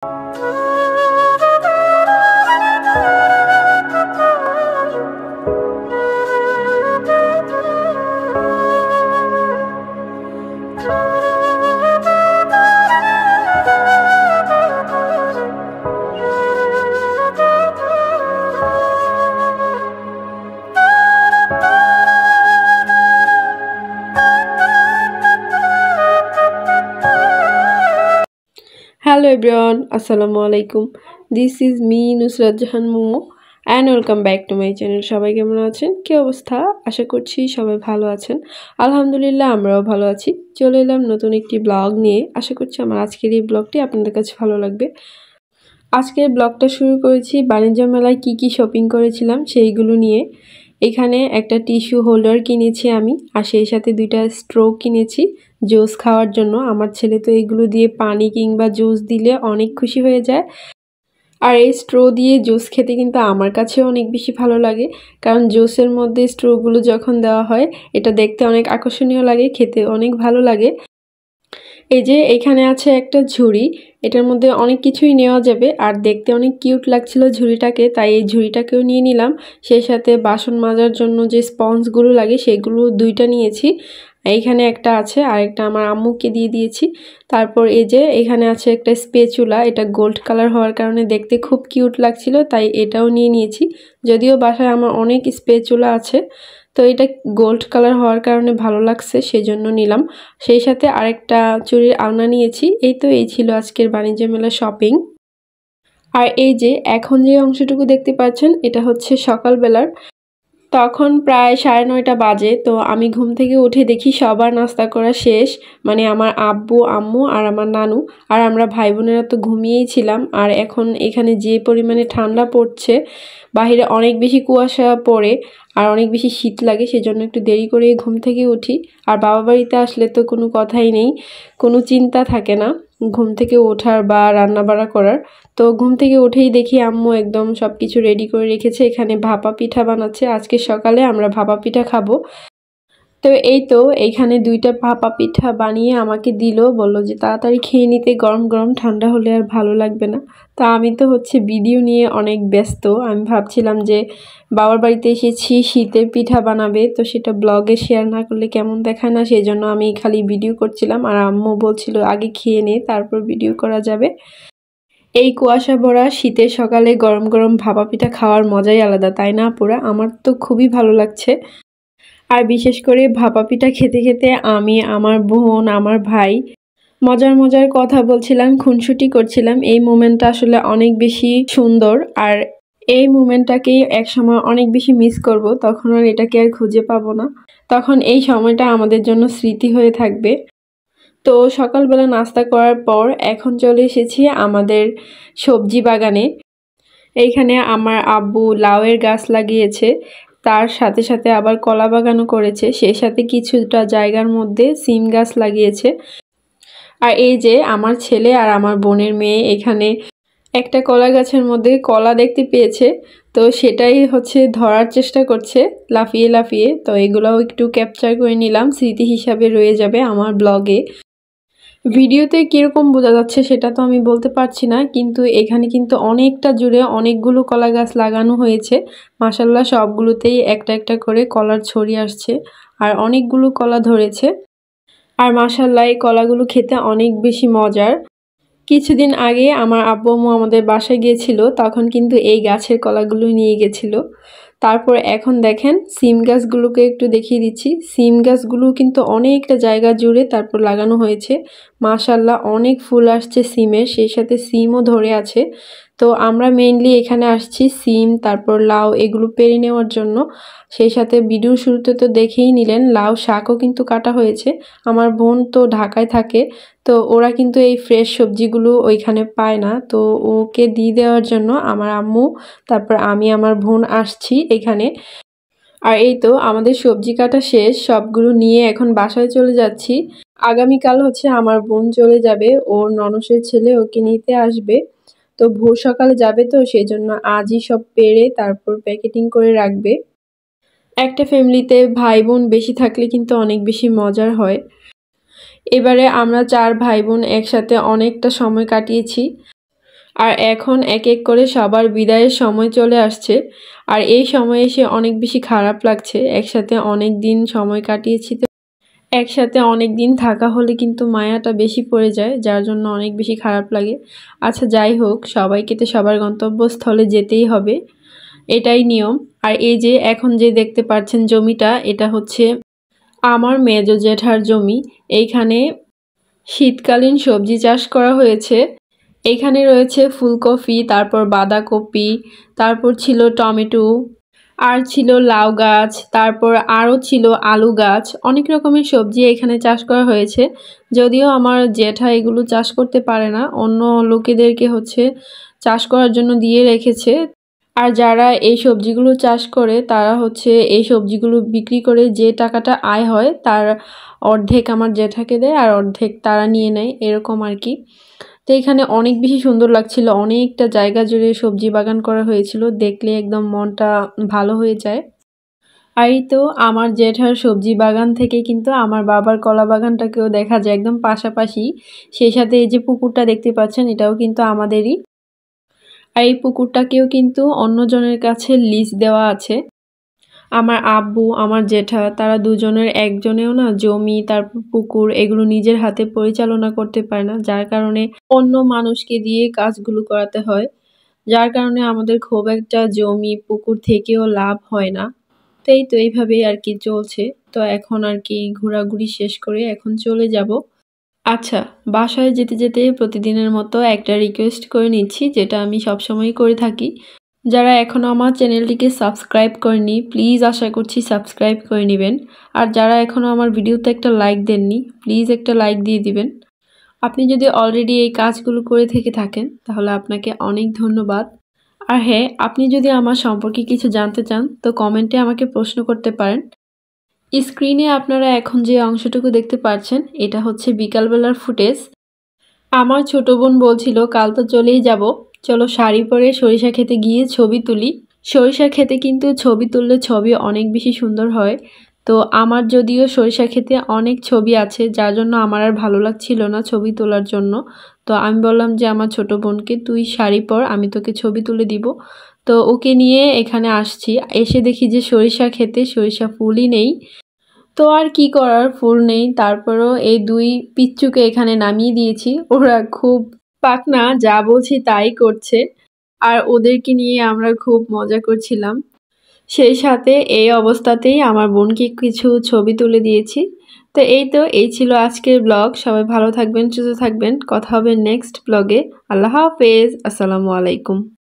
Hello everyone, Assalamualaikum. This is me Nusrat Jahan Momo and welcome back to my channel. সবাই কেমন আছেন? কি অবস্থা? আশা করছি সবাই ভালো আছেন। আলহামদুলিল্লাহ আমরাও ভালো আছি। চলে এলাম নতুন একটি ব্লগ নিয়ে। আশা করছি আমার আজকের এই ব্লগটি আপনাদের কাছে ভালো লাগবে। আজকের ব্লগটা শুরু করেছি বাণিজ্য মেলায় কি শপিং করেছিলাম সেইগুলো নিয়ে। এখানে একটা টিস্যু হোল্ডার কিনেছি আমি, আর সেই সাথে দুইটা স্ট্রো কিনেছি জুস খাওয়ার জন্য। আমার ছেলে তো এগুলো দিয়ে পানি কিংবা জুস দিলে অনেক খুশি হয়ে যায়। আর এই স্ট্রো দিয়ে জুস খেতে কিন্তু আমার কাছেও অনেক বেশি ভালো লাগে, কারণ জুসের মধ্যে স্ট্রোগুলো যখন দেওয়া হয় এটা দেখতে অনেক আকর্ষণীয় লাগে, খেতে অনেক ভালো লাগে। এই যে এখানে আছে একটা ঝুড়ি, এটার মধ্যে অনেক কিছুই নেওয়া যাবে, আর দেখতে অনেক কিউট লাগছিল ঝুড়িটাকে, তাই এই ঝুড়িটাকেও নিয়ে নিলাম। সেই সাথে বাসন মাজার জন্য যে স্পঞ্জগুলো লাগে সেগুলো দুইটা নিয়েছি। এইখানে একটা আছে, আর একটা আমার আম্মুকে দিয়ে দিয়েছি। তারপর এই যে এখানে আছে একটা স্পেচুলা, এটা গোল্ড কালার হওয়ার কারণে দেখতে খুব কিউট লাগছিল, তাই এটাও নিয়ে নিয়েছি। যদিও বাসায় আমার অনেক স্পেচুলা আছে, তো এটা গোল্ড কালার হওয়ার কারণে ভালো লাগছে সেজন্য নিলাম। সেই সাথে আরেকটা চুড়ির আলনা নিয়েছি। এই ছিল আজকের বাণিজ্য মেলা শপিং। আর এই যে এখন যে অংশটুকু দেখতে পাচ্ছেন এটা হচ্ছে সকালবেলার। তখন প্রায় 9:30 বাজে। তো আমি ঘুম থেকে উঠে দেখি সবার নাস্তা করা শেষ, মানে আমার আব্বু আম্মু আর আমার নানু, আর আমরা ভাই বোনেরা তো ঘুমিয়েই ছিলাম। আর এখন এখানে যে পরিমাণে ঠান্ডা পড়ছে, বাহিরে অনেক বেশি কুয়াশা পড়ে আর অনেক বেশি শীত লাগে, সেজন্য একটু দেরি করে ঘুম থেকে উঠি। আর বাবা বাড়িতে আসলে তো কোনো কথাই নেই, কোনো চিন্তা থাকে না ঘুম থেকে ওঠার বা রান্না বাড়া করার। তো ঘুম থেকে উঠেই দেখি আম্মু একদম সব কিছু রেডি করে রেখেছে। এখানে ভাপা পিঠা বানাচ্ছে, আজকে সকালে আমরা ভাপা পিঠা খাবো। তো এই তো এইখানে দুইটা ভাপা পিঠা বানিয়ে আমাকে দিল, বলল যে তাড়াতাড়ি খেয়ে নিতে, গরম গরম, ঠান্ডা হলে আর ভালো লাগবে না। তা আমি তো ভিডিও নিয়ে অনেক ব্যস্ত। আমি ভাবছিলাম যে বাবার বাড়িতে এসেছি, শীতের পিঠা বানাবে, তো সেটা ব্লগে শেয়ার না করলে কেমন দেখায় না, সেই জন্য আমি খালি ভিডিও করছিলাম। আর আম্মু বলছিল আগে খেয়ে নে তারপর ভিডিও করা যাবে। এই কুয়াশা ভরা শীতের সকালে গরম গরম ভাপা পিঠা খাওয়ার মজাই আলাদা, তাই না আপুরা? আমার তো খুবই ভালো লাগছে। আর বিশেষ করে ভাপা পিঠা খেতে খেতে আমি, আমার বোন, আমার ভাই মজার কথা বলছিলাম, খুনসুটি করছিলাম। এই মোমেন্টটা আসলে অনেক বেশি সুন্দর, আর এই মোমেন্টটাকেই একসময় অনেক বেশি মিস করব। তখন আর এটাকে আর খুঁজে পাবো না, তখন এই সময়টা আমাদের জন্য স্মৃতি হয়ে থাকবে। তো সকালবেলা নাস্তা করার পর এখন চলে এসেছি আমাদের সবজি বাগানে। এইখানে আমার আব্বু লাউয়ের গাছ লাগিয়েছে, তার সাথে সাথে আবার কলা বাগানও করেছে, সেই সাথে কিছুটা জায়গার মধ্যে সিম গাছ লাগিয়েছে। আর এই যে আমার ছেলে আর আমার বোনের মেয়ে এখানে একটা কলা গাছের মধ্যে কলা দেখতে পেয়েছে, তো সেটাই ধরার চেষ্টা করছে লাফিয়ে লাফিয়ে। তো এগুলোও একটু ক্যাপচার করে নিলাম, স্মৃতি হিসাবে রয়ে যাবে আমার ব্লগে। ভিডিওতে কীরকম বোঝা যাচ্ছে সেটা তো আমি বলতে পারছি না, কিন্তু এখানে কিন্তু অনেকটা জুড়ে অনেকগুলো কলা গাছ লাগানো হয়েছে। মাশাআল্লাহ সবগুলোতেই একটা একটা করে কলার ছড়ি আসছে, আর অনেকগুলো কলা ধরেছে। আর মাশাআল্লাহ এই কলাগুলো খেতে অনেক বেশি মজার। কিছুদিন আগে আমার আব্বু আম্মু আমাদের বাসায় গিয়েছিল, তখন কিন্তু এই গাছের কলাগুলো নিয়ে গেছিল। তারপর এখন দেখেন সিম গাছগুলোকে একটু দেখিয়ে দিচ্ছি। সিম গাছগুলো কিন্তু অনেকটা জায়গা জুড়ে তারপর লাগানো হয়েছে। মাশাআল্লাহ অনেক ফুল আসছে সিমের, সেই সাথে সিমও ধরে আছে। তো আমরা মেইনলি এখানে আসছি সিম তারপর লাউ এগুলো পেরে নেওয়ার জন্য। সেই সাথে ভিডিওর শুরুতে তো দেখেই নিলেন লাউ শাকও কিন্তু কাটা হয়েছে। আমার বোন তো ঢাকায় থাকে, তো ওরা কিন্তু এই ফ্রেশ সবজিগুলো ওইখানে পায় না, তো ওকে দিয়ে দেওয়ার জন্য আমার আম্মু তারপর আমি আমার বোন আসছি এখানে। আর এই তো আমাদের সবজি কাটা শেষ, সবগুলো নিয়ে এখন বাসায় চলে যাচ্ছি। আগামীকাল আমার বোন চলে যাবে, ওর ননসের ছেলে ওকে নিতে আসবে। তো ভোর সকালে যাবে, তো সেই জন্য আজই সব পেড়ে তারপর প্যাকেটিং করে রাখবে। একটা ফ্যামিলিতে ভাই বোন বেশি থাকলে কিন্তু অনেক বেশি মজার হয়। এবারে আমরা 4 ভাই বোন একসাথে অনেকটা সময় কাটিয়েছি। আর এখন এক এক করে সবার বিদায়ের সময় চলে আসছে। আর এই সময়ে এসে অনেক বেশি খারাপ লাগছে। একসাথে অনেক দিন সময় কাটিয়েছি, তো একসাথে অনেক দিন থাকা হলে কিন্তু মায়াটা বেশি পড়ে যায়, যার জন্য অনেক বেশি খারাপ লাগে। আচ্ছা যাই হোক, সবাইকে তো সবার গন্তব্যস্থলে যেতেই হবে, এটাই নিয়ম। আর এই যে এখন যে দেখতে পাচ্ছেন জমিটা, এটা হচ্ছে আমার মেজো জেঠার জমি। এইখানে শীতকালীন সবজি চাষ করা হয়েছে। এখানে রয়েছে ফুলকপি, তারপর বাঁধাকপি, তারপর ছিল টমেটো, আর ছিল লাউ গাছ, তারপর আরও ছিল আলু গাছ। অনেক রকমের সবজি এখানে চাষ করা হয়েছে। যদিও আমার জেঠা এগুলো চাষ করতে পারে না, অন্য লোকেদেরকে হচ্ছে চাষ করার জন্য দিয়ে রেখেছে। আর যারা এই সবজিগুলো চাষ করে তারা হচ্ছে এই সবজিগুলো বিক্রি করে যে টাকাটা আয় হয় তার অর্ধেক আমার জেঠাকে দেয় আর অর্ধেক তারা নিয়ে নেয়, এরকম আর কি। তো এখানে অনেক বেশি সুন্দর লাগছিল, অনেকটা জায়গা জুড়ে সবজি বাগান করা হয়েছিল, দেখলে একদম মনটা ভালো হয়ে যায়। আর এই তো আমার জেঠার সবজি বাগান থেকে কিন্তু আমার বাবার কলা বাগানটাকেও দেখা যায় একদম পাশাপাশি। সেই সাথে এই যে পুকুরটা দেখতে পাচ্ছেন, এটাও কিন্তু আমাদেরই। আর এই পুকুরটাকেও কিন্তু অন্যজনের কাছে লিজ দেওয়া আছে। আমার আব্বু, আমার জেঠা, তারা দুজনের একজনেও না জমি, তারপর পুকুর এগুলো নিজের হাতে পরিচালনা করতে পারে না, যার কারণে অন্য মানুষকে দিয়ে কাজগুলো করাতে হয়। যার কারণে আমাদের খুব একটা জমি পুকুর থেকেও লাভ হয় না। তো এই তো এইভাবেই আর কি চলছে। তো এখন আর কি ঘোরাঘুরি শেষ করে এখন চলে যাব। আচ্ছা, বাসায় যেতে যেতে প্রতিদিনের মতো একটা রিকোয়েস্ট করে নিচ্ছি, যেটা আমি সবসময় করে থাকি। যারা এখনও আমার চ্যানেলটিকে সাবস্ক্রাইব করেনি, প্লিজ আশা করছি সাবস্ক্রাইব করে নেবেন। আর যারা এখনও আমার ভিডিওতে একটা লাইক দেননি, প্লিজ একটা লাইক দিয়ে দিবেন। আপনি যদি অলরেডি এই কাজগুলো করে থেকে থাকেন তাহলে আপনাকে অনেক ধন্যবাদ। আর হ্যাঁ, আপনি যদি আমার সম্পর্কে কিছু জানতে চান তো কমেন্টে আমাকে প্রশ্ন করতে পারেন। স্ক্রিনে আপনারা এখন যে অংশটুকু দেখতে পাচ্ছেন, এটা হচ্ছে বিকালবেলার ফুটেজ। আমার ছোট বোন বলছিল কাল তো চলেই যাব, চলো শাড়ি পরে সরিষা খেতে গিয়ে ছবি তুলি। সরিষা খেতে কিন্তু ছবি তুললে ছবি অনেক বেশি সুন্দর হয়। তো আমার যদিও সরিষা খেতে অনেক ছবি আছে, যার জন্য আমার আর ভালো লাগছিল না ছবি তোলার জন্য। তো আমি বললাম যে আমার ছোট বোনকে, তুই শাড়ি পর, আমি তোকে ছবি তুলে দিব। তো ওকে নিয়ে এখানে আসছি, এসে দেখি যে সরিষা খেতে সরিষা ফুলই নেই। তো আর কি করার, ফুল নেই, তারপরও এই দুই পিচ্চুকে এখানে নামিয়ে দিয়েছি। ওরা খুব পাকনা, যা বলছি তাই করছে। আর ওদেরকে নিয়ে আমরা খুব মজা করছিলাম। সেই সাথে এই অবস্থাতেই আমার বোনকে কিছু ছবি তুলে দিয়েছি। তো এই ছিল আজকের ব্লগ। সবাই ভালো থাকবেন, সুস্থ থাকবেন। কথা হবে নেক্সট ব্লগে। আল্লাহ হাফেজ, আসসালামু আলাইকুম।